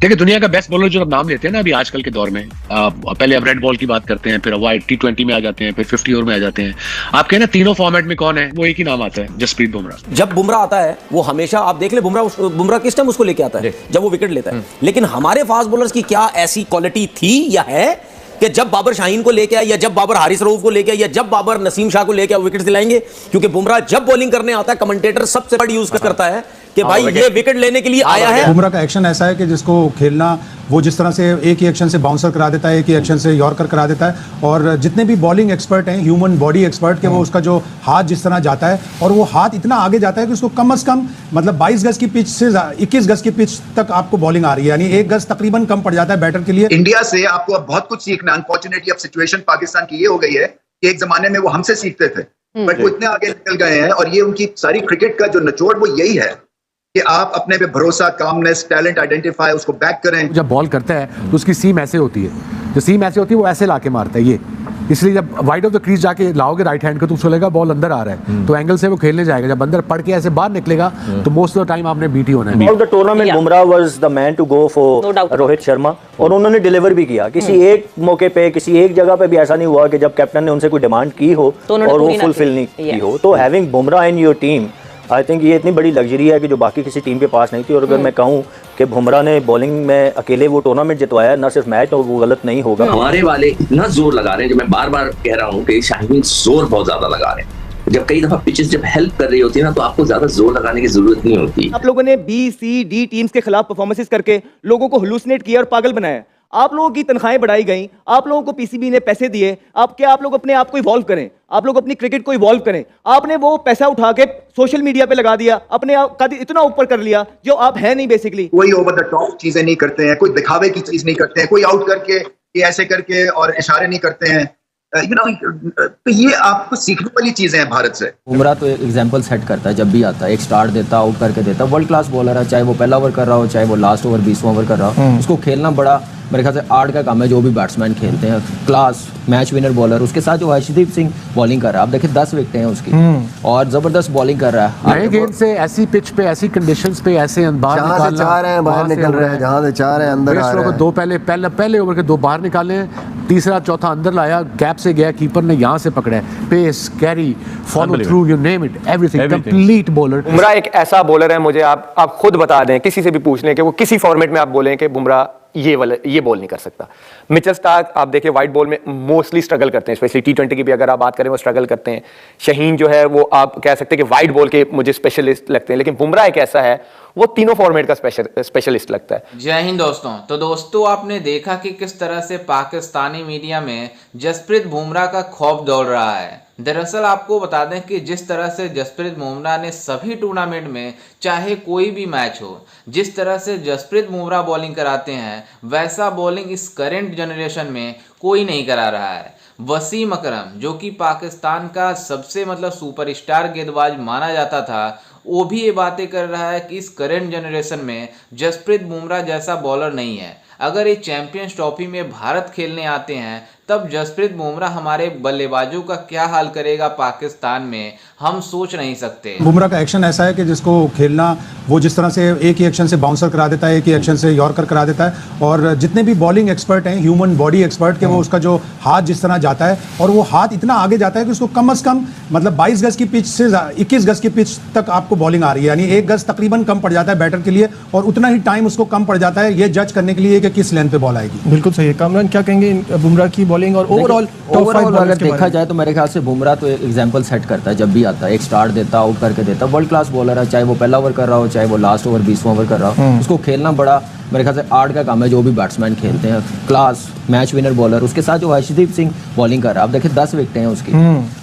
देखिए दुनिया का बेस्ट बॉलर जो आप नाम लेते हैं ना अभी आजकल के दौर में, पहले अब रेड बॉल की बात करते हैं, फिर वाइट T20 में आ जाते हैं, फिर 50 ओवर में आ जाते हैं। आप कहें ना तीनों फॉर्मेट में कौन है, वो एक ही नाम आता है, जसप्रीत बुमराह। जब बुमराह आता है वो हमेशा आप देख ले, बुमराह किस टाइम उसको लेके आता है जब वो विकेट लेता है। लेकिन हमारे फास्ट बॉलर्स की क्या ऐसी क्वालिटी थी या है कि जब बाबर शाहीन को लेके आया या जब बाबर हारिस रऊफ को लेके आया या जब बाबर नसीम शाह को लेके विकेट दिलाएंगे? क्योंकि बुमराह जब बॉलिंग करने आता है कमेंटेटर सबसे बड़ा यूज करता है कि भाई ये विकेट लेने के लिए आया है। बुमराह का एक्शन ऐसा है कि जिसको खेलना वो जिस तरह से एक ही एक्शन से बाउंसर करा देता है, एक ही एक्शन से यॉर्कर करा देता है। और जितने भी बॉलिंग एक्सपर्ट हैं, ह्यूमन बॉडी एक्सपर्ट के, वो उसका जो हाथ जिस तरह जाता है और वो हाथ इतना आगे जाता है कि उसको कम से कम मतलब 22 गज की पिच से 21 गज की पिच तक आपको बॉलिंग आ रही है, यानी 1 गज तकरीबन कम पड़ जाता है बैटर के लिए। इंडिया से आपको अब बहुत कुछ सीखना। अनफॉर्चुनेटली अब सिचुएशन पाकिस्तान की ये हो गई है कि एक जमाने में वो हमसे सीखते थे, बट वो इतने आगे निकल गए हैं और ये उनकी सारी क्रिकेट का जो निचोड़ वो यही है कि आप अपने पे भरोसा, कामनेस, टैलेंट आइडेंटिफाई, उसको बैक करें। जब बॉल करता है तो उसकी सीम ऐसे होती है, जो सीम ऐसे होती है वो ऐसे लाके मारता है ये, इसलिए जब वाइड ऑफ द क्रीज जाके लाओगे राइट हैंड को तो उसको लगेगा बॉल अंदर आ रहा है, तो एंगल से वो खेलने जाएगा। जब अंदर पड़ के ऐसे बाहर निकलेगा तो मोस्ट ऑफ द टाइम आपने बीट ही होना है। Of the tournament Bumrah was the man to go for Rohit Sharma, और उन्होंने डिलीवर भी किया। किसी एक मौके पे, किसी एक जगह पे भी ऐसा नहीं हुआ कि जब कैप्टन ने उनसे कोई डिमांड की हो और वो फुलफिल नहीं की हो। तो having Bumrah in your team, I think ये इतनी बड़ी लग्जरी है कि जो बाकी किसी टीम के पास नहीं थी। और अगर मैं कहूँ कि बुमराह ने बॉलिंग में अकेले वो टूर्नामेंट जितवाया, ना सिर्फ मैच, और वो गलत नहीं होगा। हमारे वाले इतना जोर लगा रहे हैं, जो मैं बार बार कह रहा हूँ कि शाहीन जोर बहुत ज्यादा लगा रहे हैं। जब कई दफा पिचेस जब हेल्प कर रही होती है ना, तो आपको ज्यादा जोर लगाने की जरूरत नहीं होती। आप लोगों ने B, C, D टीम्स के खिलाफ परफॉर्मेंसेस करके लोगों को हुलूसिनेट किया और पागल बनाया। आप लोगों की तनख्वाहें बढ़ाई गई, आप लोगों को PCB ने पैसे दिए। आप लोग अपने आप को इवॉल्व करें, आप लोग अपनी क्रिकेट को इवॉल्व करें। आपने वो पैसा उठा के सोशल मीडिया पे लगा दिया, अपने आप का इतना ऊपर कर लिया जो आप हैं नहीं बेसिकली। कोई ओवर द टॉप चीजें नहीं करते हैं, कोई दिखावे की चीज नहीं करते हैं, कोई आउट करके ये ऐसे करके और इशारे नहीं करते हैं। तो ये आपको सीखने वाली चीजें हैं भारत से। बुमराह तो एक एग्जांपल सेट करता है, जब भी आता है एक स्टार्ट देता, आउट करके देता। वर्ल्ड क्लास बॉलर है, चाहे वो पहला ओवर कर रहा हो, चाहे वो लास्ट ओवर 20वां ओवर कर रहा हो। उसको खेलना बड़ा मेरे ख्याल से आर्ट का काम है, जो भी बैट्समैन खेलते हैं। क्लास मैच विनर बॉलर, उसके साथ जो हर्षदीप सिंह बॉलिंग कर रहा है, आप देखिए 10 विकेटें हैं उसकी और जबरदस्त बॉलिंग कर रहा है। नए गेंद से ऐसी पिच पे, ऐसी कंडीशंस पे ऐसे बाहर निकालना, चाह रहे हैं बाहर निकल रहे हैं, जहां से चाह रहे हैं अंदर आ रहे हैं। दो पहले ओवर के 2 बाहर निकाले, तीसरा चौथा अंदर लाया, गैप से गया, कीपर ने यहां से पकड़ा है। Pace, carry, follow through, you name it, everything, complete bowler. Bumrah एक ऐसा बॉलर है, मुझे आप खुद बता दें, किसी से भी पूछ लें कि वो किसी फॉर्मेट में आप बोलें कि बुमराह ये बॉल नहीं कर सकता। मिचेल स्टार्क आप देखिए वाइट बॉल में मोस्टली स्ट्रगल करते हैं, स्पेशली T20 की भी अगर आप बात करें वो स्ट्रगल करते हैं। शाहीन जो है वो आप कह सकते हैं कि वाइट बॉल के मुझे स्पेशलिस्ट लगते हैं, लेकिन बुमराह एक ऐसा है वो तीनों फॉर्मेट का स्पेशलिस्ट लगता है। जय हिंद दोस्तों। तो दोस्तों आपने देखा कि किस तरह से पाकिस्तानी मीडिया में जसप्रीत बुमराह का खौफ दौड़ रहा है। दरअसल आपको बता दें कि जिस तरह से जसप्रीत बुमराह ने सभी टूर्नामेंट में, चाहे कोई भी मैच हो, जिस तरह से जसप्रीत बुमराह बॉलिंग कराते हैं, वैसा बॉलिंग इस करेंट जनरेशन में कोई नहीं करा रहा है। वसीम अकरम जो कि पाकिस्तान का सबसे सुपरस्टार गेंदबाज माना जाता था, वो भी ये बातें कर रहा है कि इस करेंट जनरेशन में जसप्रीत बुमराह जैसा बॉलर नहीं है। अगर ये चैंपियंस ट्रॉफी में भारत खेलने आते हैं तब जसप्रीत बुमराह हमारे बल्लेबाजों का क्या हाल करेगा पाकिस्तान में, हम सोच नहीं सकते। बुमराह का एक्शन ऐसा है कि जिसको खेलना वो जिस तरह से एक ही एक्शन से बाउंसर करा देता है, एक ही एक्शन से यॉर्कर करा देता है। और जितने भी बॉलिंग एक्सपर्ट हैं, ह्यूमन बॉडी एक्सपर्ट के, वो उसका जो हाथ जिस तरह जाता है और वो हाथ इतना आगे जाता है कि उसको कम से कम मतलब 22 गज की पिच से 21 गज की पिच तक आपको बॉलिंग आ रही है, यानी 1 गज तकरीबन कम पड़ जाता है बैटर के लिए। और उतना ही टाइम उसको कम पड़ जाता है ये जज करने के लिए कि किस लेंथ पे बॉल आएगी। बिल्कुल सही है। कामरान क्या कहेंगे बुमराह की बॉलिंग और ओवरऑल अगर देखा जाए तो मेरे ख्याल से बुमराह तो एक एग्जांपल सेट करता है, जब भी आता है एक स्टार्ट देता, आउट करके देता। वर्ल्ड क्लास बॉलर है, चाहे वो पहला ओवर कर रहा हो, चाहे वो लास्ट ओवर 20वां ओवर कर रहा हो। उसको खेलना बड़ा मेरे ख्याल से आर्ट का काम है, जो भी बैट्समैन खेलते हैं। क्लास मैच विनर बॉलर, उसके साथ जो हर्षदीप सिंह बॉलिंग कर रहा है, आप देखिए 10 विकेटें हैं उसकी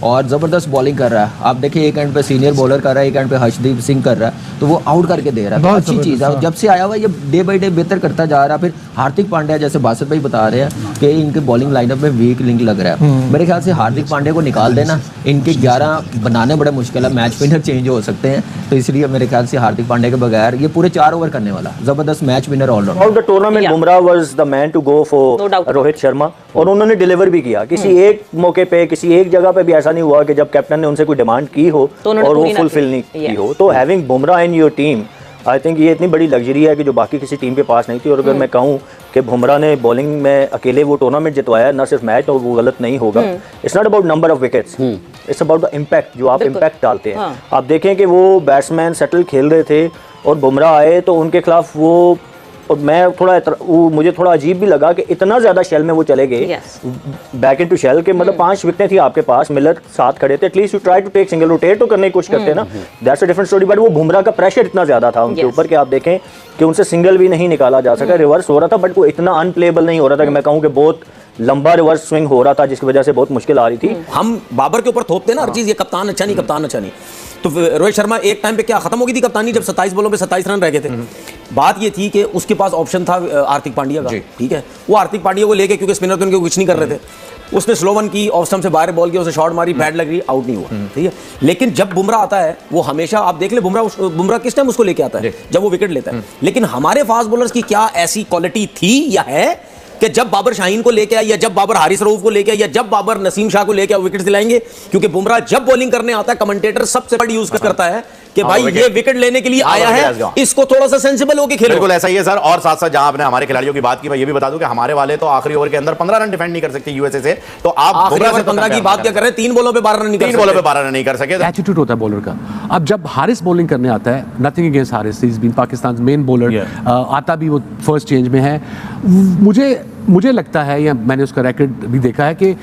और जबरदस्त बॉलिंग कर रहा है। आप देखिए एक एंड पे सीनियर बॉलर कर रहा है, एक एंड पे हर्षदीप सिंह कर रहा है, तो वो आउट करके दे रहा है। अच्छी चीज़ है, जब से आया हुआ ये डे बाई डे बेहतर करता जा रहा है। फिर हार्दिक पांड्या, जैसे बासित भाई बता रहे हैं कि इनके बॉलिंग लाइनअप में वीक लिंक लग रहा है, मेरे ख्याल से हार्दिक पांड्या को निकाल देना, इनके 11 बनाने बड़े मुश्किल है। मैच विनर चेंज हो सकते हैं, तो इसलिए मेरे ख्याल से हार्दिक पांड्या के बगैर ये पूरे 4 ओवर करने वाला जबरदस्त match winner all rounder. Of the tournament Bumrah was the man to go for Rohit Sharma, और उन्होंने डिलीवर भी किया। किसी एक मौके पे, किसी एक जगह पे भी ऐसा नहीं हुआ कि जब कैप्टन ने उनसे कोई डिमांड की हो और वो फुलफिल नहीं की हो। तो having Bumrah in your team, I think ये इतनी बड़ी लग्जरी है कि जो बाकी किसी टीम के पास नहीं थी। और अगर मैं कहूँ कि बुमराह ने बॉलिंग में अकेले वो टूर्नामेंट जितवाया, ना सिर्फ मैच, और वो गलत नहीं होगा। It's not about number of wickets, it's about the impact, जो आप इम्पैक्ट डालते हैं। आप देखें कि वो बैट्समैन सेटल खेल रहे थे और बुमराह आए तो उनके खिलाफ वो, और मैं मुझे थोड़ा अजीब भी लगा कि इतना ज़्यादा शेल में वो चले गए, बैक इनटू शेल के, मतलब 5 विकेटें थी आपके पास, मिलर साथ खड़े थे, at least you try to take single, rotate तो करने की कोशिश करते हैं ना, that's a different story. But वो बुमराह का प्रेशर इतना ज़्यादा था उनके ऊपर कि आप देखें कि उनसे सिंगल भी नहीं निकाला जा सका। रिवर्स हो रहा था बट वो इतना अनप्लेबल नहीं हो रहा था कि मैं कहूँ कि बहुत लंबा रिवर्स स्विंग हो रहा था, जिसकी वजह से बहुत मुश्किल आ रही थी। हम बाबर के ऊपर थोपते ना हर चीज़, ये कप्तान अच्छा नहीं, कप्तान अच्छा नहीं। तो रोहित शर्मा एक टाइम पे क्या खत्म हो गई थी कप्तानी, जब 27 बॉलों पे 27 रन रह गए थे। बात ये थी कि उसके पास ऑप्शन था हार्दिक पांड्या का, ठीक है, वो हार्दिक पांड्या को लेके, क्योंकि स्पिनर तो उनके कुछ नहीं कर रहे थे, उसने स्लो वन की, ऑफ स्टंप से बाहर बॉल किया, उसे शॉट मारी, पैड लग रही, आउट नहीं हुआ, ठीक है। लेकिन जब बुमराह आता है, वो हमेशा, आप देख ले, बुमराह किस टाइम उसको लेके आता है, जब वो विकेट लेता है। लेकिन हमारे फास्ट बॉलर्स की क्या ऐसी क्वालिटी थी या है कि जब बाबर शाहीन को लेके आए, या जब बाबर हारिस रऊफ को लेके आए, या जब बाबर नसीम शाह को लेके आए, विकेट दिलाएंगे। क्योंकि बुमराह जब बॉलिंग करने आता है, कमेंटेटर सबसे बड़ा यूज करता है कि भाई ये विकेट लेने के लिए आया है, इसको थोड़ा सा सेंसिबल होकर खेलो। बिल्कुल ऐसा ही है सर। और साथ साथ जहां आपने हमारे खिलाड़ियों की बात की, मैं ये भी बता दूं कि हमारे वाले तो आखिरी ओवर के अंदर 15 रन डिफेंड नहीं कर सकते यूएसए से, तो आप 15 की बात क्या कर रहे हैं, 3 बॉलों पे 12 रन नहीं कर सकते, 3 बॉलों पे 12 रन नहीं कर सके। एटीट्यूड होता है बॉलर का। अब जब हारिस बॉलिंग करने आता है, nothing against Haris, he is been Pakistan main bowler, आता भी वो फर्स्ट चेंज में है। मुझे लगता है, या मैंने उसका रैकेट भी देखा है कि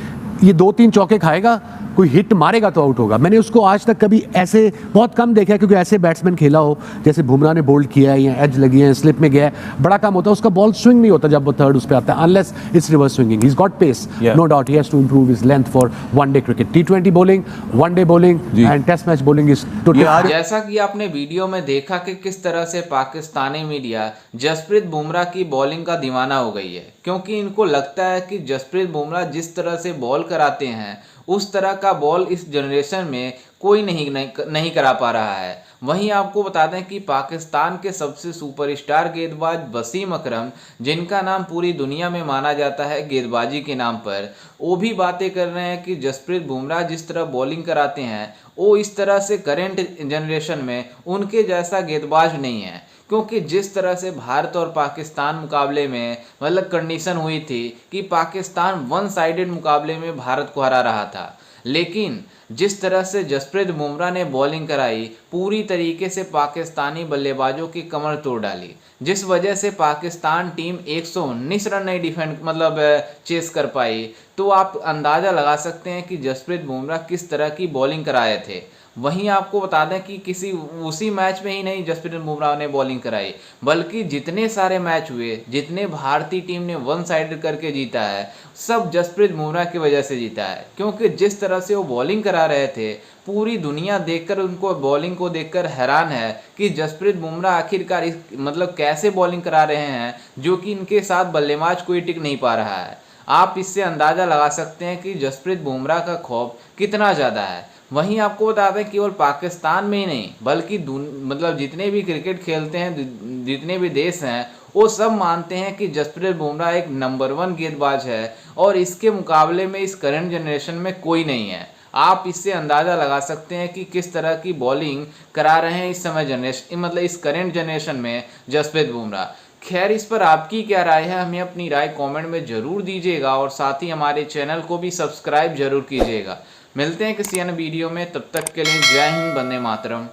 ये 2-3 चौके खाएगा, कोई हिट मारेगा तो आउट होगा। मैंने उसको आज तक कभी ऐसे बहुत कम देखा है, क्योंकि ऐसे बैट्समैन खेला हो जैसे बुमराह ने बोल्ड किया है, या एज लगी है, स्लिप में गया है, बड़ा कम होता है उसका, बॉल स्विंग नहीं होता जब वो थर्ड उस पे आता है, unless it's reverse swinging. He is got pace, no doubt, he has to improve his length for one day cricket. T20 bowling, one day bowling and test match bowling is totally. जैसा कि आपने वीडियो में देखा कि किस तरह से पाकिस्तानी मीडिया जसप्रीत बुमराह की बॉलिंग का दीवाना हो गई है, क्योंकि इनको लगता है कि जसप्रीत बुमराह जिस तरह से बॉल कराते हैं, उस तरह का बॉल इस जनरेशन में कोई नहीं करा पा रहा है। वहीं आपको बता दें कि पाकिस्तान के सबसे सुपरस्टार गेंदबाज वसीम अकरम, जिनका नाम पूरी दुनिया में माना जाता है गेंदबाजी के नाम पर, वो भी बातें कर रहे हैं कि जसप्रीत बुमराह जिस तरह बॉलिंग कराते हैं, वो इस तरह से करंट जनरेशन में उनके जैसा गेंदबाज नहीं है। क्योंकि जिस तरह से भारत और पाकिस्तान मुकाबले में मतलब कंडीशन हुई थी कि पाकिस्तान वन साइडेड मुकाबले में भारत को हरा रहा था, लेकिन जिस तरह से जसप्रीत बुमराह ने बॉलिंग कराई, पूरी तरीके से पाकिस्तानी बल्लेबाजों की कमर तोड़ डाली, जिस वजह से पाकिस्तान टीम 119 रन नहीं चेस कर पाई। तो आप अंदाज़ा लगा सकते हैं कि जसप्रीत बुमराह किस तरह की बॉलिंग कराए थे। वहीं आपको बता दें कि उसी मैच में ही नहीं जसप्रीत बुमराह ने बॉलिंग कराई, बल्कि जितने सारे मैच हुए, जितने भारतीय टीम ने वन साइडेड करके जीता है, सब जसप्रीत बुमराह की वजह से जीता है। क्योंकि जिस तरह से वो बॉलिंग करा रहे थे, पूरी दुनिया देखकर उनको बॉलिंग को देखकर हैरान है कि जसप्रीत बुमराह आखिरकार मतलब कैसे बॉलिंग करा रहे हैं, जो कि इनके साथ बल्लेबाज कोई टिक नहीं पा रहा है। आप इससे अंदाज़ा लगा सकते हैं कि जसप्रीत बुमराह का खौफ कितना ज़्यादा है। वहीं आपको बता दें केवल पाकिस्तान में ही नहीं, बल्कि मतलब जितने भी क्रिकेट खेलते हैं, जितने भी देश हैं, वो सब मानते हैं कि जसप्रीत बुमराह एक नंबर 1 गेंदबाज है, और इसके मुकाबले में इस करंट जनरेशन में कोई नहीं है। आप इससे अंदाज़ा लगा सकते हैं कि किस तरह की बॉलिंग करा रहे हैं इस समय जनरेशन, मतलब इस करंट जनरेशन में जसप्रीत बुमराह। खैर, इस पर आपकी क्या राय है, हमें अपनी राय कमेंट में ज़रूर दीजिएगा, और साथ ही हमारे चैनल को भी सब्सक्राइब जरूर कीजिएगा। मिलते हैं किसी अन्य वीडियो में, तब तक के लिए जय हिंद, वंदे मातरम।